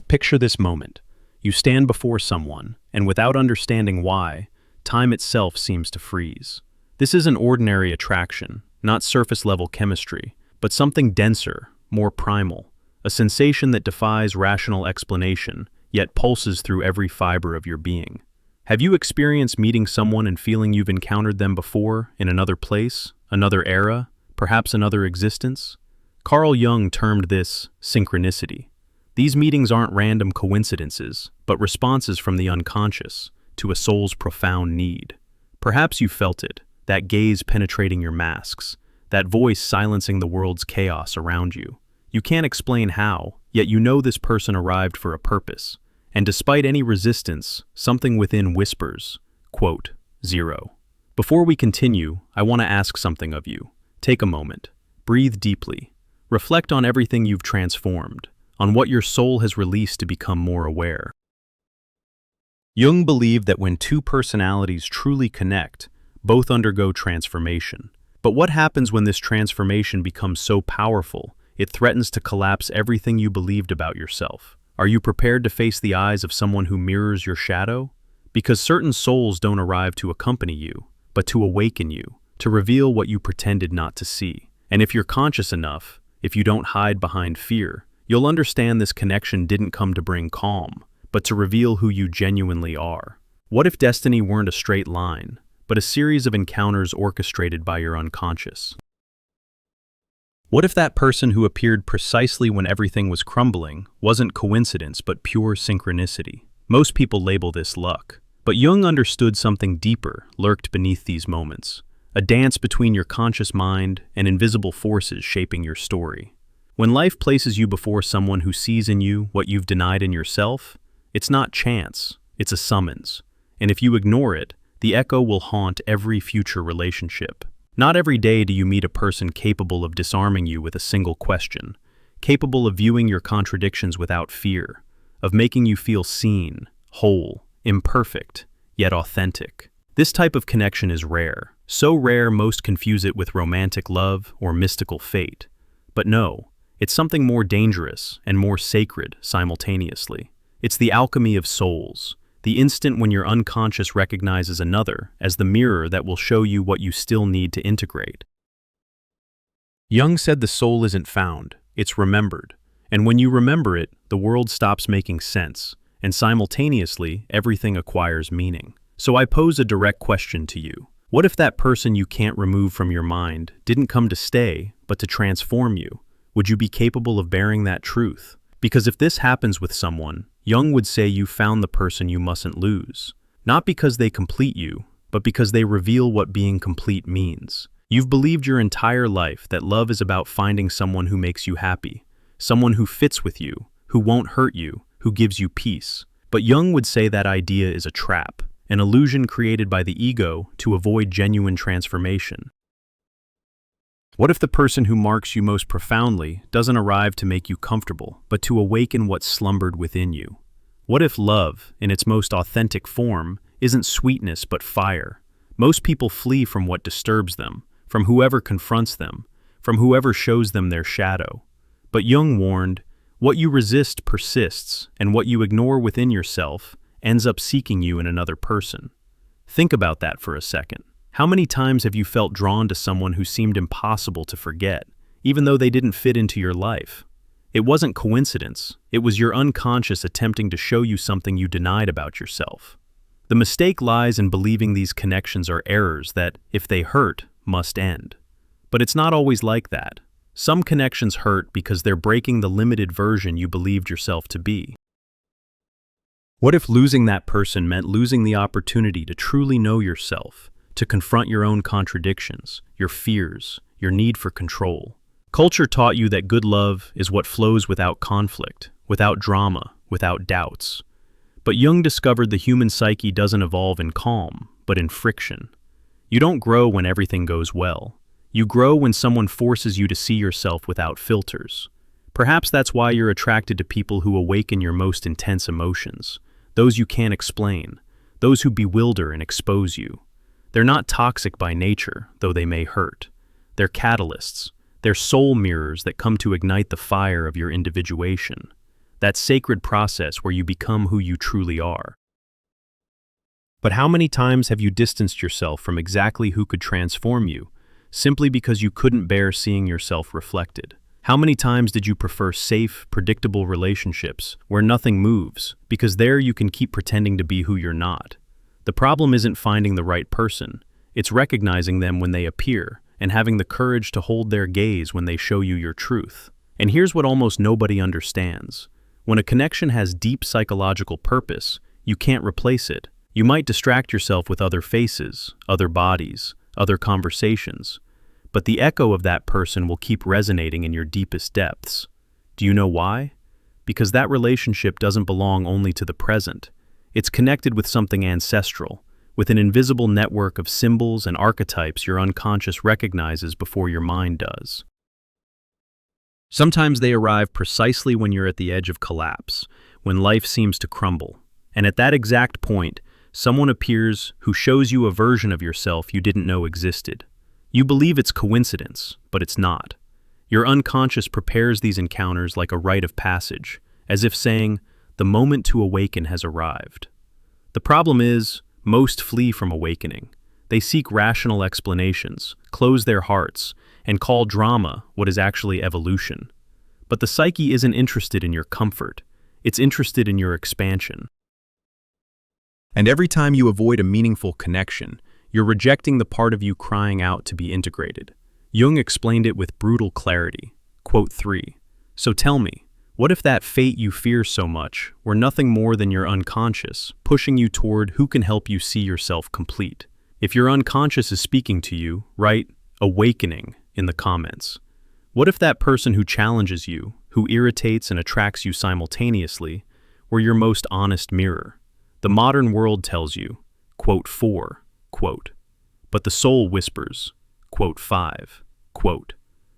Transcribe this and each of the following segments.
Picture this moment. You stand before someone, and without understanding why, time itself seems to freeze. This is an ordinary attraction, not surface-level chemistry, but something denser, more primal, a sensation that defies rational explanation, yet pulses through every fiber of your being. Have you experienced meeting someone and feeling you've encountered them before, in another place, another era, perhaps another existence? Carl Jung termed this synchronicity. These meetings aren't random coincidences, but responses from the unconscious to a soul's profound need. Perhaps you felt it, that gaze penetrating your masks, that voice silencing the world's chaos around you. You can't explain how, yet you know this person arrived for a purpose. And despite any resistance, something within whispers, quote, zero. Before we continue, I want to ask something of you. Take a moment. Breathe deeply. Reflect on everything you've transformed, on what your soul has released to become more aware. Jung believed that when two personalities truly connect, both undergo transformation. But what happens when this transformation becomes so powerful, it threatens to collapse everything you believed about yourself? Are you prepared to face the eyes of someone who mirrors your shadow? Because certain souls don't arrive to accompany you, but to awaken you, to reveal what you pretended not to see. And if you're conscious enough, if you don't hide behind fear, you'll understand this connection didn't come to bring calm, but to reveal who you genuinely are. What if destiny weren't a straight line, but a series of encounters orchestrated by your unconscious? What if that person who appeared precisely when everything was crumbling wasn't coincidence but pure synchronicity? Most people label this luck, but Jung understood something deeper lurked beneath these moments, a dance between your conscious mind and invisible forces shaping your story. When life places you before someone who sees in you what you've denied in yourself, it's not chance, it's a summons. And if you ignore it, the echo will haunt every future relationship. Not every day do you meet a person capable of disarming you with a single question, capable of viewing your contradictions without fear, of making you feel seen, whole, imperfect, yet authentic. This type of connection is rare, so rare most confuse it with romantic love or mystical fate. But no, it's something more dangerous and more sacred simultaneously. It's the alchemy of souls, the instant when your unconscious recognizes another as the mirror that will show you what you still need to integrate. Jung said the soul isn't found, it's remembered. And when you remember it, the world stops making sense, and simultaneously, everything acquires meaning. So I pose a direct question to you. What if that person you can't remove from your mind didn't come to stay, but to transform you? Would you be capable of bearing that truth? Because if this happens with someone, Jung would say you found the person you mustn't lose. Not because they complete you, but because they reveal what being complete means. You've believed your entire life that love is about finding someone who makes you happy, someone who fits with you, who won't hurt you, who gives you peace. But Jung would say that idea is a trap, an illusion created by the ego to avoid genuine transformation. What if the person who marks you most profoundly doesn't arrive to make you comfortable, but to awaken what slumbered within you? What if love, in its most authentic form, isn't sweetness but fire? Most people flee from what disturbs them, from whoever confronts them, from whoever shows them their shadow. But Jung warned, what you resist persists, and what you ignore within yourself ends up seeking you in another person. Think about that for a second. How many times have you felt drawn to someone who seemed impossible to forget, even though they didn't fit into your life? It wasn't coincidence, it was your unconscious attempting to show you something you denied about yourself. The mistake lies in believing these connections are errors that, if they hurt, must end. But it's not always like that. Some connections hurt because they're breaking the limited version you believed yourself to be. What if losing that person meant losing the opportunity to truly know yourself, to confront your own contradictions, your fears, your need for control? Culture taught you that good love is what flows without conflict, without drama, without doubts. But Jung discovered the human psyche doesn't evolve in calm, but in friction. You don't grow when everything goes well. You grow when someone forces you to see yourself without filters. Perhaps that's why you're attracted to people who awaken your most intense emotions, those you can't explain, those who bewilder and expose you. They're not toxic by nature, though they may hurt. They're catalysts. They're soul mirrors that come to ignite the fire of your individuation. that sacred process where you become who you truly are. But how many times have you distanced yourself from exactly who could transform you, simply because you couldn't bear seeing yourself reflected? How many times did you prefer safe, predictable relationships where nothing moves, because there you can keep pretending to be who you're not? The problem isn't finding the right person, it's recognizing them when they appear and having the courage to hold their gaze when they show you your truth. And here's what almost nobody understands. When a connection has deep psychological purpose, you can't replace it. You might distract yourself with other faces, other bodies, other conversations, but the echo of that person will keep resonating in your deepest depths. Do you know why? Because that relationship doesn't belong only to the present. It's connected with something ancestral, with an invisible network of symbols and archetypes your unconscious recognizes before your mind does. Sometimes they arrive precisely when you're at the edge of collapse, when life seems to crumble, and at that exact point, someone appears who shows you a version of yourself you didn't know existed. You believe it's coincidence, but it's not. Your unconscious prepares these encounters like a rite of passage, as if saying, the moment to awaken has arrived. The problem is, most flee from awakening. They seek rational explanations, close their hearts, and call drama what is actually evolution. But the psyche isn't interested in your comfort. It's interested in your expansion. And every time you avoid a meaningful connection, you're rejecting the part of you crying out to be integrated. Jung explained it with brutal clarity. Quote 3. So tell me, what if that fate you fear so much were nothing more than your unconscious, pushing you toward who can help you see yourself complete? If your unconscious is speaking to you, write awakening in the comments. What if that person who challenges you, who irritates and attracts you simultaneously, were your most honest mirror? The modern world tells you, quote 4, quote, but the soul whispers, quote 5, quote.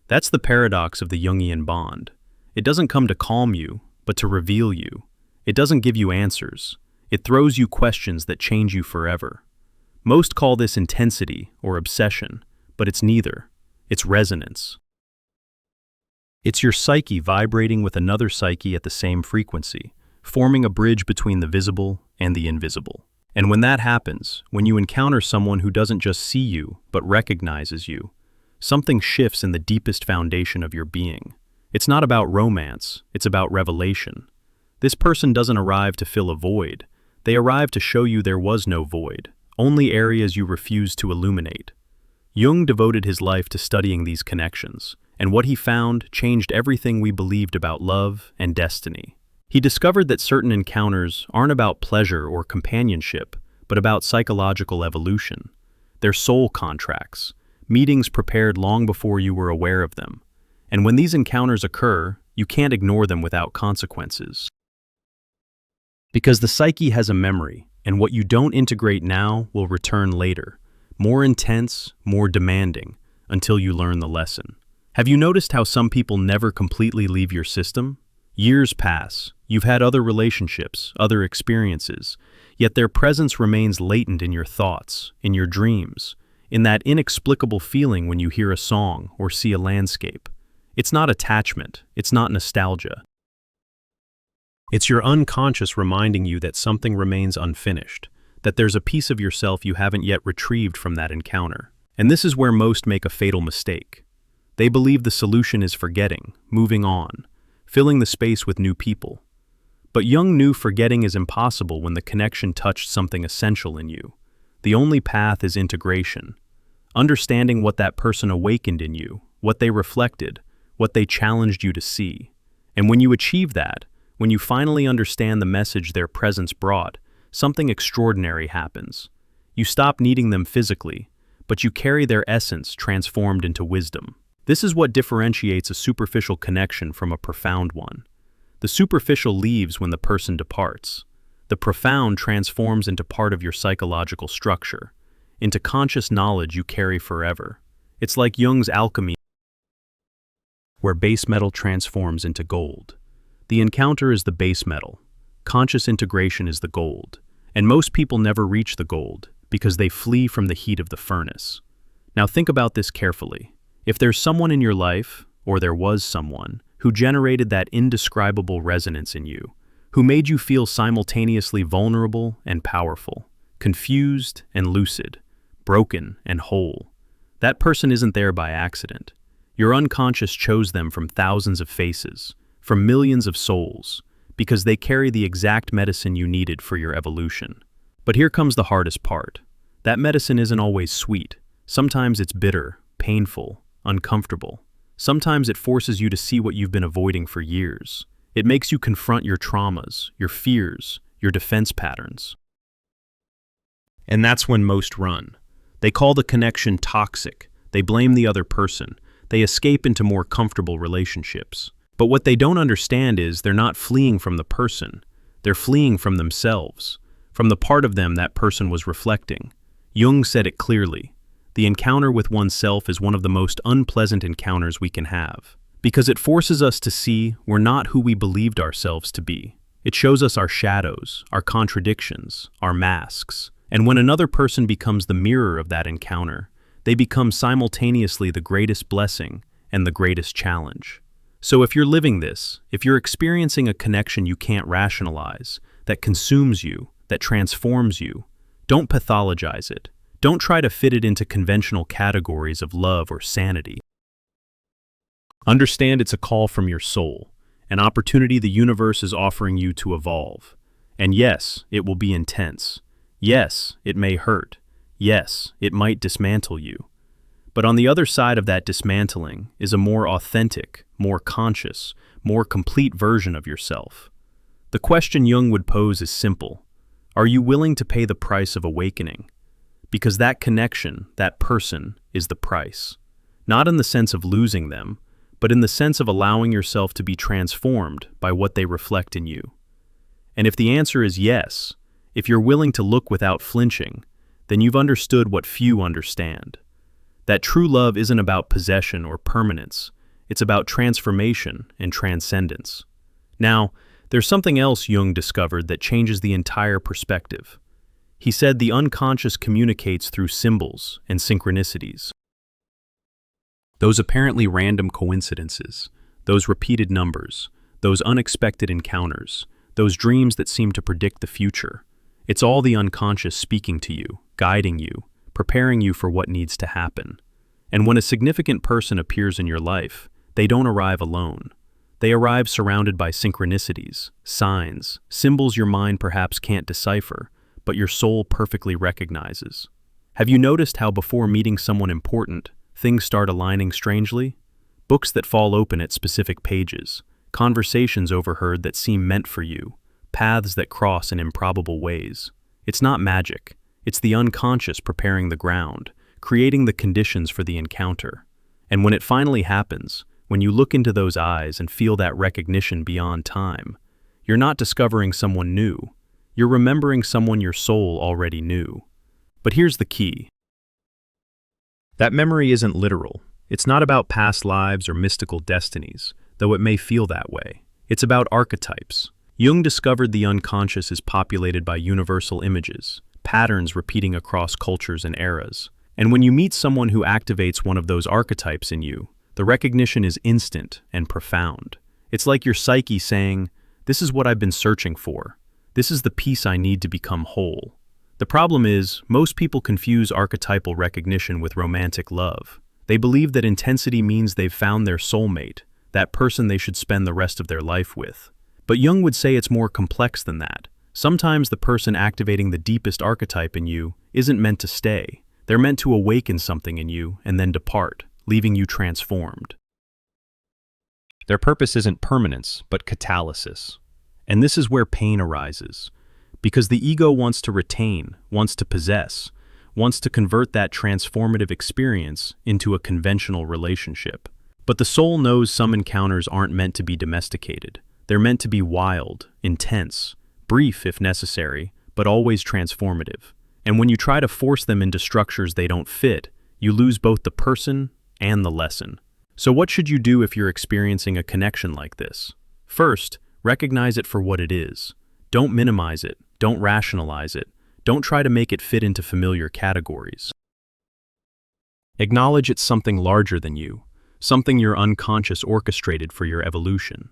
That's the paradox of the Jungian bond. It doesn't come to calm you, but to reveal you. It doesn't give you answers. It throws you questions that change you forever. Most call this intensity or obsession, but it's neither. It's resonance. It's your psyche vibrating with another psyche at the same frequency, forming a bridge between the visible and the invisible. And when that happens, when you encounter someone who doesn't just see you, but recognizes you, something shifts in the deepest foundation of your being. It's not about romance, it's about revelation. This person doesn't arrive to fill a void. They arrive to show you there was no void, only areas you refuse to illuminate. Jung devoted his life to studying these connections, and what he found changed everything we believed about love and destiny. He discovered that certain encounters aren't about pleasure or companionship, but about psychological evolution. They're soul contracts, meetings prepared long before you were aware of them. And when these encounters occur, you can't ignore them without consequences. Because the psyche has a memory, and what you don't integrate now will return later, more intense, more demanding, until you learn the lesson. Have you noticed how some people never completely leave your system? Years pass, you've had other relationships, other experiences, yet their presence remains latent in your thoughts, in your dreams, in that inexplicable feeling when you hear a song or see a landscape. It's not attachment, it's not nostalgia. It's your unconscious reminding you that something remains unfinished, that there's a piece of yourself you haven't yet retrieved from that encounter. And this is where most make a fatal mistake. They believe the solution is forgetting, moving on, filling the space with new people. But Jung knew forgetting is impossible when the connection touched something essential in you. The only path is integration. Understanding what that person awakened in you, what they reflected, what they challenged you to see. And when you achieve that, when you finally understand the message their presence brought, something extraordinary happens. You stop needing them physically, but you carry their essence transformed into wisdom. This is what differentiates a superficial connection from a profound one. The superficial leaves when the person departs. The profound transforms into part of your psychological structure, into conscious knowledge you carry forever. It's like Jung's alchemy, where base metal transforms into gold. The encounter is the base metal. Conscious integration is the gold. And most people never reach the gold because they flee from the heat of the furnace. Now think about this carefully. If there's someone in your life, or there was someone, who generated that indescribable resonance in you, who made you feel simultaneously vulnerable and powerful, confused and lucid, broken and whole. That person isn't there by accident. Your unconscious chose them from thousands of faces, from millions of souls, because they carry the exact medicine you needed for your evolution. But here comes the hardest part. That medicine isn't always sweet. Sometimes it's bitter, painful, uncomfortable. Sometimes it forces you to see what you've been avoiding for years. It makes you confront your traumas, your fears, your defense patterns. And that's when most run. They call the connection toxic. They blame the other person. They escape into more comfortable relationships. But what they don't understand is they're not fleeing from the person. They're fleeing from themselves, from the part of them that person was reflecting. Jung said it clearly. The encounter with oneself is one of the most unpleasant encounters we can have, because it forces us to see we're not who we believed ourselves to be. It shows us our shadows, our contradictions, our masks. And when another person becomes the mirror of that encounter, they become simultaneously the greatest blessing and the greatest challenge. So if you're living this, if you're experiencing a connection you can't rationalize, that consumes you, that transforms you, don't pathologize it. Don't try to fit it into conventional categories of love or sanity. Understand it's a call from your soul, an opportunity the universe is offering you to evolve. And yes, it will be intense. Yes, it may hurt. Yes, it might dismantle you. But on the other side of that dismantling is a more authentic, more conscious, more complete version of yourself. The question Jung would pose is simple. Are you willing to pay the price of awakening? Because that connection, that person, is the price. Not in the sense of losing them, but in the sense of allowing yourself to be transformed by what they reflect in you. And if the answer is yes, if you're willing to look without flinching, then you've understood what few understand. That true love isn't about possession or permanence. It's about transformation and transcendence. Now, there's something else Jung discovered that changes the entire perspective. He said the unconscious communicates through symbols and synchronicities. Those apparently random coincidences, those repeated numbers, those unexpected encounters, those dreams that seem to predict the future. It's all the unconscious speaking to you, guiding you, preparing you for what needs to happen. And when a significant person appears in your life, they don't arrive alone. They arrive surrounded by synchronicities, signs, symbols your mind perhaps can't decipher, but your soul perfectly recognizes. Have you noticed how before meeting someone important, things start aligning strangely? Books that fall open at specific pages, conversations overheard that seem meant for you, paths that cross in improbable ways. It's not magic. It's the unconscious preparing the ground, creating the conditions for the encounter. And when it finally happens, when you look into those eyes and feel that recognition beyond time, you're not discovering someone new. You're remembering someone your soul already knew. But here's the key. That memory isn't literal. It's not about past lives or mystical destinies, though it may feel that way. It's about archetypes. Jung discovered the unconscious is populated by universal images, patterns repeating across cultures and eras. And when you meet someone who activates one of those archetypes in you, the recognition is instant and profound. It's like your psyche saying, "This is what I've been searching for. This is the piece I need to become whole." The problem is, most people confuse archetypal recognition with romantic love. They believe that intensity means they've found their soulmate, that person they should spend the rest of their life with. But Jung would say it's more complex than that. Sometimes the person activating the deepest archetype in you isn't meant to stay. They're meant to awaken something in you and then depart, leaving you transformed. Their purpose isn't permanence, but catalysis. And this is where pain arises. Because the ego wants to retain, wants to possess, wants to convert that transformative experience into a conventional relationship. But the soul knows some encounters aren't meant to be domesticated. They're meant to be wild, intense, brief if necessary, but always transformative. And when you try to force them into structures they don't fit, you lose both the person and the lesson. So what should you do if you're experiencing a connection like this? First, recognize it for what it is. Don't minimize it. Don't rationalize it. Don't try to make it fit into familiar categories. Acknowledge it's something larger than you, something your unconscious orchestrated for your evolution.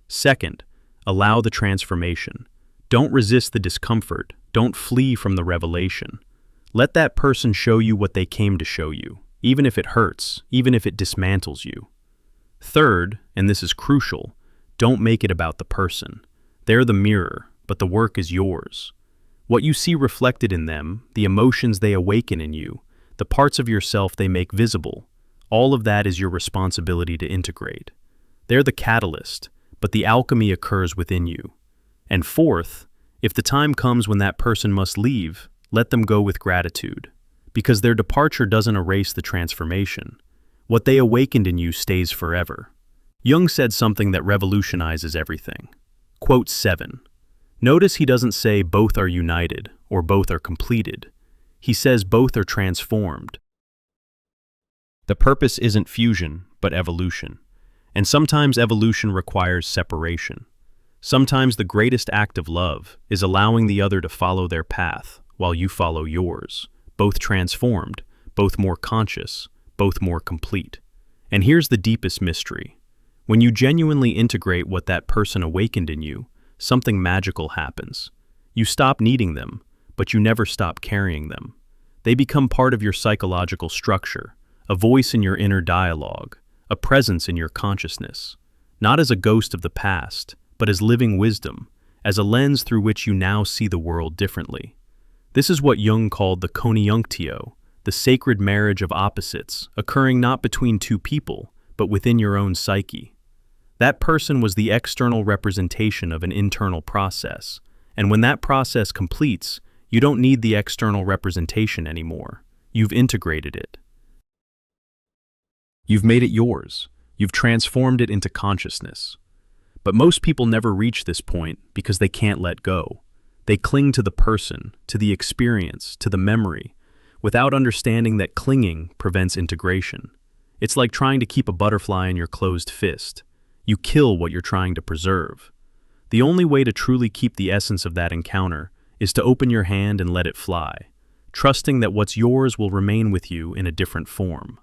Second, allow the transformation. Don't resist the discomfort. Don't flee from the revelation. Let that person show you what they came to show you, even if it hurts, even if it dismantles you. Third, and this is crucial, don't make it about the person. They're the mirror, but the work is yours. What you see reflected in them, the emotions they awaken in you, the parts of yourself they make visible, all of that is your responsibility to integrate. They're the catalyst, but the alchemy occurs within you. And fourth, if the time comes when that person must leave, let them go with gratitude, because their departure doesn't erase the transformation. What they awakened in you stays forever. Jung said something that revolutionizes everything. Quote 7. Notice he doesn't say both are united or both are completed. He says both are transformed. The purpose isn't fusion, but evolution. And sometimes evolution requires separation. Sometimes the greatest act of love is allowing the other to follow their path while you follow yours, both transformed, both more conscious, both more complete. And here's the deepest mystery. When you genuinely integrate what that person awakened in you, something magical happens. You stop needing them, but you never stop carrying them. They become part of your psychological structure, a voice in your inner dialogue, a presence in your consciousness, not as a ghost of the past, but as living wisdom, as a lens through which you now see the world differently. This is what Jung called the conjunctio, the sacred marriage of opposites, occurring not between two people, but within your own psyche. That person was the external representation of an internal process, and when that process completes, you don't need the external representation anymore. You've integrated it. You've made it yours. You've transformed it into consciousness. But most people never reach this point because they can't let go. They cling to the person, to the experience, to the memory, without understanding that clinging prevents integration. It's like trying to keep a butterfly in your closed fist. You kill what you're trying to preserve. The only way to truly keep the essence of that encounter is to open your hand and let it fly, trusting that what's yours will remain with you in a different form.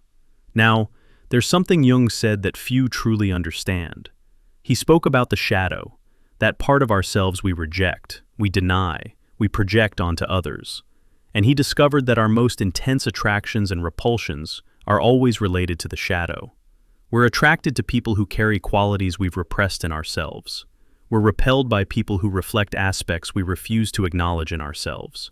Now, there's something Jung said that few truly understand. He spoke about the shadow, that part of ourselves we reject, we deny, we project onto others. And he discovered that our most intense attractions and repulsions are always related to the shadow. We're attracted to people who carry qualities we've repressed in ourselves. We're repelled by people who reflect aspects we refuse to acknowledge in ourselves.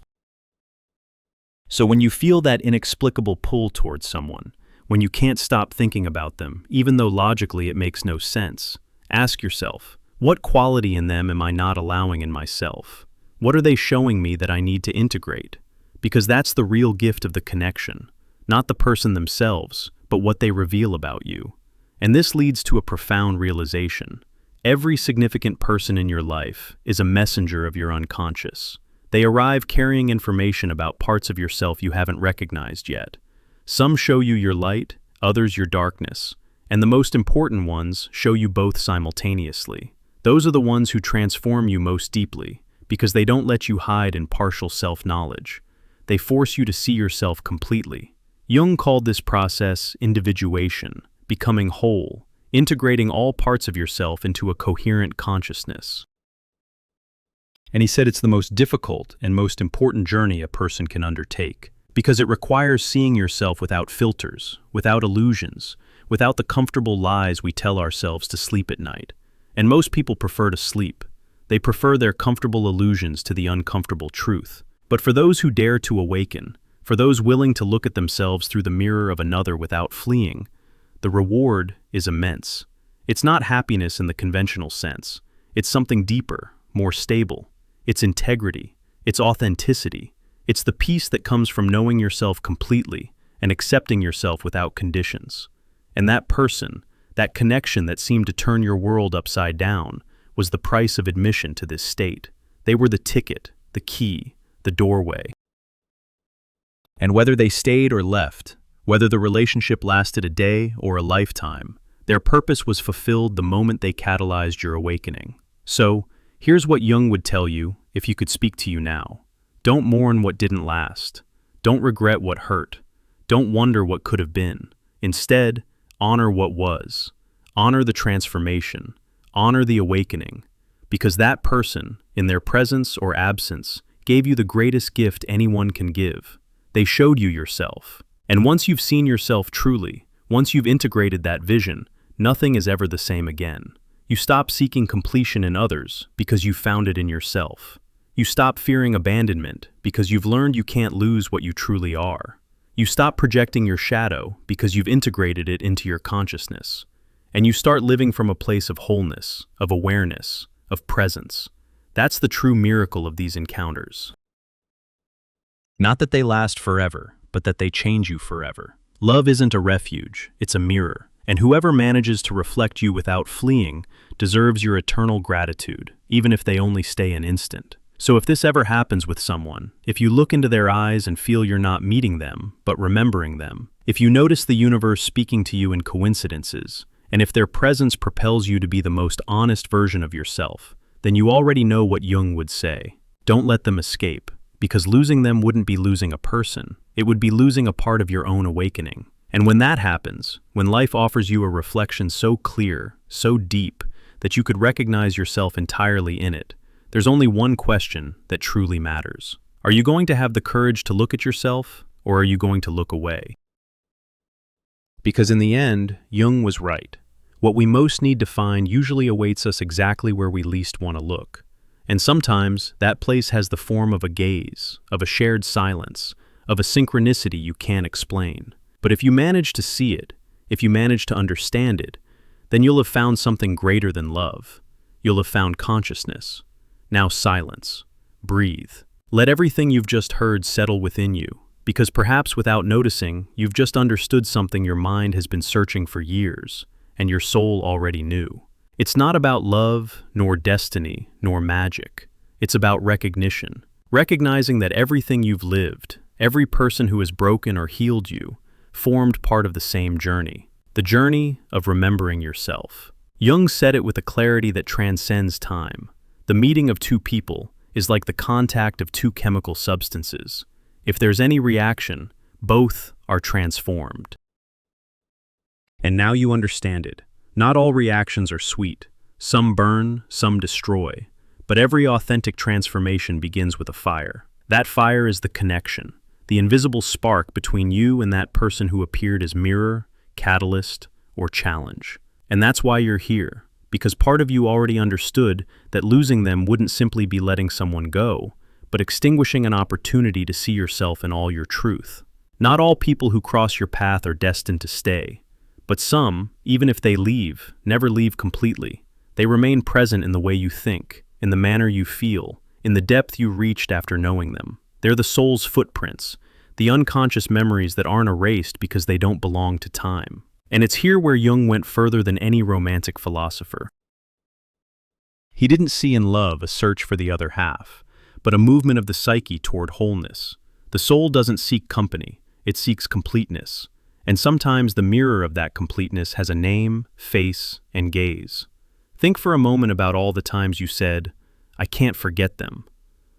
So when you feel that inexplicable pull towards someone, when you can't stop thinking about them, even though logically it makes no sense, ask yourself, what quality in them am I not allowing in myself? What are they showing me that I need to integrate? Because that's the real gift of the connection, not the person themselves, but what they reveal about you. And this leads to a profound realization. Every significant person in your life is a messenger of your unconscious. They arrive carrying information about parts of yourself you haven't recognized yet. Some show you your light, others your darkness, and the most important ones show you both simultaneously. Those are the ones who transform you most deeply, because they don't let you hide in partial self-knowledge. They force you to see yourself completely. Jung called this process individuation, becoming whole, integrating all parts of yourself into a coherent consciousness. And he said it's the most difficult and most important journey a person can undertake, because it requires seeing yourself without filters, without illusions, without the comfortable lies we tell ourselves to sleep at night. And most people prefer to sleep. They prefer their comfortable illusions to the uncomfortable truth. But for those who dare to awaken, for those willing to look at themselves through the mirror of another without fleeing, the reward is immense. It's not happiness in the conventional sense. It's something deeper, more stable. It's integrity. It's authenticity. It's the peace that comes from knowing yourself completely and accepting yourself without conditions. And that person, that connection that seemed to turn your world upside down, was the price of admission to this state. They were the ticket, the key, the doorway. And whether they stayed or left, whether the relationship lasted a day or a lifetime, their purpose was fulfilled the moment they catalyzed your awakening. So, here's what Jung would tell you if he could speak to you now. Don't mourn what didn't last. Don't regret what hurt. Don't wonder what could have been. Instead, honor what was. Honor the transformation. Honor the awakening. Because that person, in their presence or absence, gave you the greatest gift anyone can give. They showed you yourself. And once you've seen yourself truly, once you've integrated that vision, nothing is ever the same again. You stop seeking completion in others because you found it in yourself. You stop fearing abandonment because you've learned you can't lose what you truly are. You stop projecting your shadow because you've integrated it into your consciousness. And you start living from a place of wholeness, of awareness, of presence. That's the true miracle of these encounters. Not that they last forever, but that they change you forever. Love isn't a refuge, it's a mirror. And whoever manages to reflect you without fleeing deserves your eternal gratitude, even if they only stay an instant. So if this ever happens with someone, if you look into their eyes and feel you're not meeting them, but remembering them, if you notice the universe speaking to you in coincidences, and if their presence propels you to be the most honest version of yourself, then you already know what Jung would say. Don't let them escape, because losing them wouldn't be losing a person, it would be losing a part of your own awakening. And when that happens, when life offers you a reflection so clear, so deep, that you could recognize yourself entirely in it, there's only one question that truly matters. Are you going to have the courage to look at yourself, or are you going to look away? Because in the end, Jung was right. What we most need to find usually awaits us exactly where we least want to look. And sometimes that place has the form of a gaze, of a shared silence, of a synchronicity you can't explain. But if you manage to see it, if you manage to understand it, then you'll have found something greater than love. You'll have found consciousness. Now silence. Breathe. Let everything you've just heard settle within you, because perhaps without noticing, you've just understood something your mind has been searching for years, and your soul already knew. It's not about love, nor destiny, nor magic. It's about recognition. Recognizing that everything you've lived, every person who has broken or healed you, formed part of the same journey. The journey of remembering yourself. Jung said it with a clarity that transcends time. The meeting of two people is like the contact of two chemical substances. If there's any reaction, both are transformed. And now you understand it. Not all reactions are sweet. Some burn, some destroy. But every authentic transformation begins with a fire. That fire is the connection, the invisible spark between you and that person who appeared as mirror, catalyst, or challenge. And that's why you're here, because part of you already understood that losing them wouldn't simply be letting someone go, but extinguishing an opportunity to see yourself in all your truth. Not all people who cross your path are destined to stay, but some, even if they leave, never leave completely. They remain present in the way you think, in the manner you feel, in the depth you reached after knowing them. They're the soul's footprints, the unconscious memories that aren't erased because they don't belong to time. And it's here where Jung went further than any romantic philosopher. He didn't see in love a search for the other half, but a movement of the psyche toward wholeness. The soul doesn't seek company, it seeks completeness. And sometimes the mirror of that completeness has a name, face, and gaze. Think for a moment about all the times you said, "I can't forget them."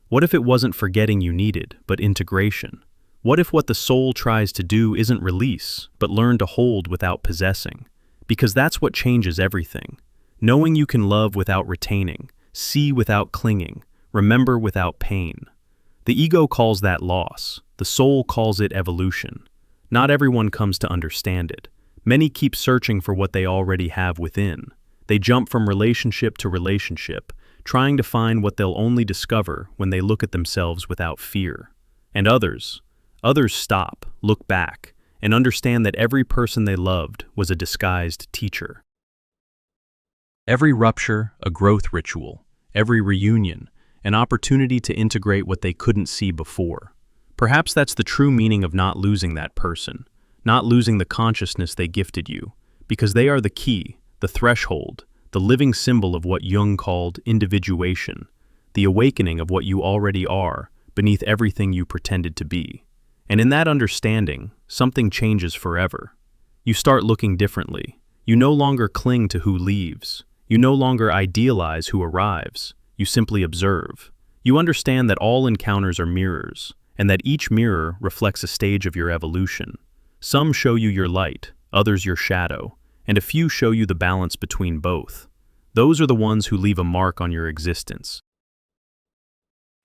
What if it wasn't forgetting you needed, but integration? What if what the soul tries to do isn't release, but learn to hold without possessing? Because that's what changes everything. Knowing you can love without retaining, see without clinging, remember without pain. The ego calls that loss. The soul calls it evolution. Not everyone comes to understand it. Many keep searching for what they already have within. They jump from relationship to relationship, trying to find what they'll only discover when they look at themselves without fear. And others stop, look back, and understand that every person they loved was a disguised teacher. Every rupture, a growth ritual. Every reunion, an opportunity to integrate what they couldn't see before. Perhaps that's the true meaning of not losing that person, not losing the consciousness they gifted you, because they are the key, the threshold, the living symbol of what Jung called individuation, the awakening of what you already are beneath everything you pretended to be. And in that understanding, something changes forever. You start looking differently. You no longer cling to who leaves. You no longer idealize who arrives. You simply observe. You understand that all encounters are mirrors, and that each mirror reflects a stage of your evolution. Some show you your light, others your shadow, and a few show you the balance between both. Those are the ones who leave a mark on your existence.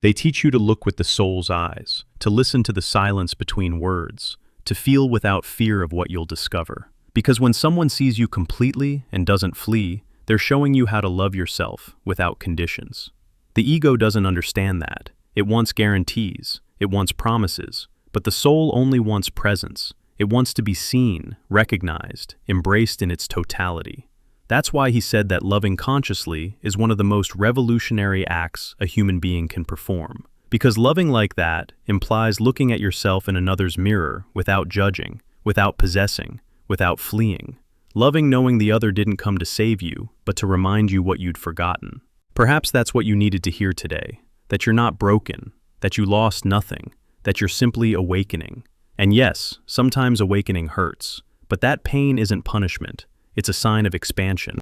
They teach you to look with the soul's eyes, to listen to the silence between words, to feel without fear of what you'll discover. Because when someone sees you completely and doesn't flee, they're showing you how to love yourself without conditions. The ego doesn't understand that. It wants guarantees, it wants promises, but the soul only wants presence. It wants to be seen, recognized, embraced in its totality. That's why he said that loving consciously is one of the most revolutionary acts a human being can perform. Because loving like that implies looking at yourself in another's mirror without judging, without possessing, without fleeing. Loving knowing the other didn't come to save you, but to remind you what you'd forgotten. Perhaps that's what you needed to hear today, that you're not broken, that you lost nothing, that you're simply awakening. And yes, sometimes awakening hurts, but that pain isn't punishment. It's a sign of expansion.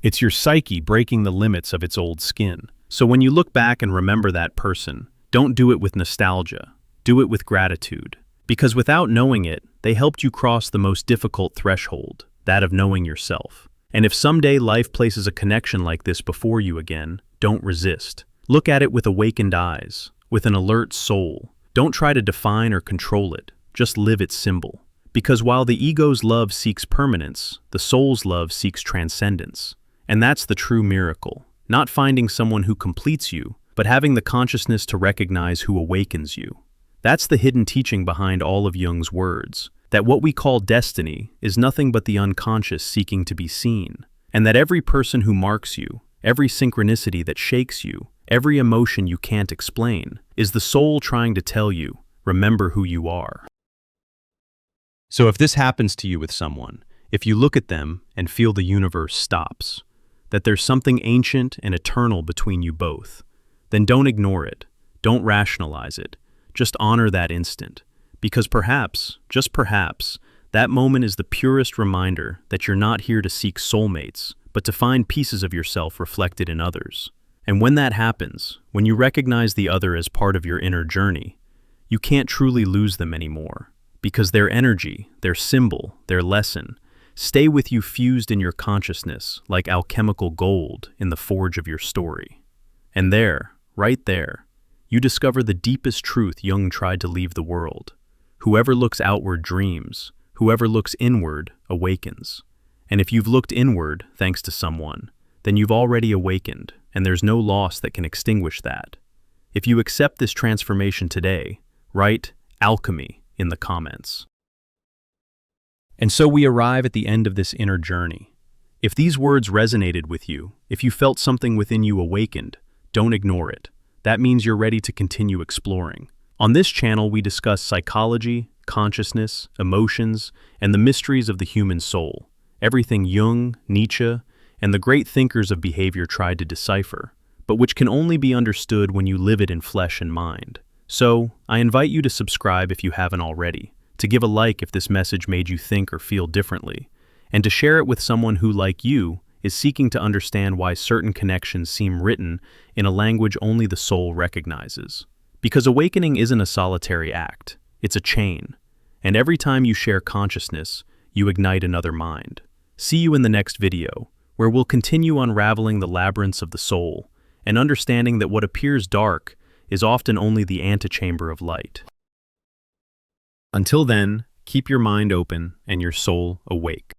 It's your psyche breaking the limits of its old skin. So when you look back and remember that person, don't do it with nostalgia. Do it with gratitude. Because without knowing it, they helped you cross the most difficult threshold, that of knowing yourself. And if someday life places a connection like this before you again, don't resist. Look at it with awakened eyes, with an alert soul. Don't try to define or control it. Just live its symbol. Because while the ego's love seeks permanence, the soul's love seeks transcendence. And that's the true miracle. Not finding someone who completes you, but having the consciousness to recognize who awakens you. That's the hidden teaching behind all of Jung's words, that what we call destiny is nothing but the unconscious seeking to be seen, and that every person who marks you, every synchronicity that shakes you, every emotion you can't explain, is the soul trying to tell you, remember who you are. So if this happens to you with someone, if you look at them and feel the universe stops, that there's something ancient and eternal between you both, then don't ignore it, don't rationalize it, just honor that instant. Because perhaps, just perhaps, that moment is the purest reminder that you're not here to seek soulmates, but to find pieces of yourself reflected in others. And when that happens, when you recognize the other as part of your inner journey, you can't truly lose them anymore. Because their energy, their symbol, their lesson, stay with you fused in your consciousness like alchemical gold in the forge of your story. And there, right there, you discover the deepest truth Jung tried to leave the world. Whoever looks outward dreams, whoever looks inward awakens. And if you've looked inward thanks to someone, then you've already awakened, and there's no loss that can extinguish that. If you accept this transformation today, write alchemy in the comments. And so we arrive at the end of this inner journey. If these words resonated with you, if you felt something within you awakened, don't ignore it. That means you're ready to continue exploring. On this channel, we discuss psychology, consciousness, emotions, and the mysteries of the human soul. Everything Jung, Nietzsche, and the great thinkers of behavior tried to decipher, but which can only be understood when you live it in flesh and mind. So, I invite you to subscribe if you haven't already, to give a like if this message made you think or feel differently, and to share it with someone who, like you, is seeking to understand why certain connections seem written in a language only the soul recognizes. Because awakening isn't a solitary act, it's a chain, and every time you share consciousness, you ignite another mind. See you in the next video, where we'll continue unraveling the labyrinths of the soul, and understanding that what appears dark is often only the antechamber of light. Until then, keep your mind open and your soul awake.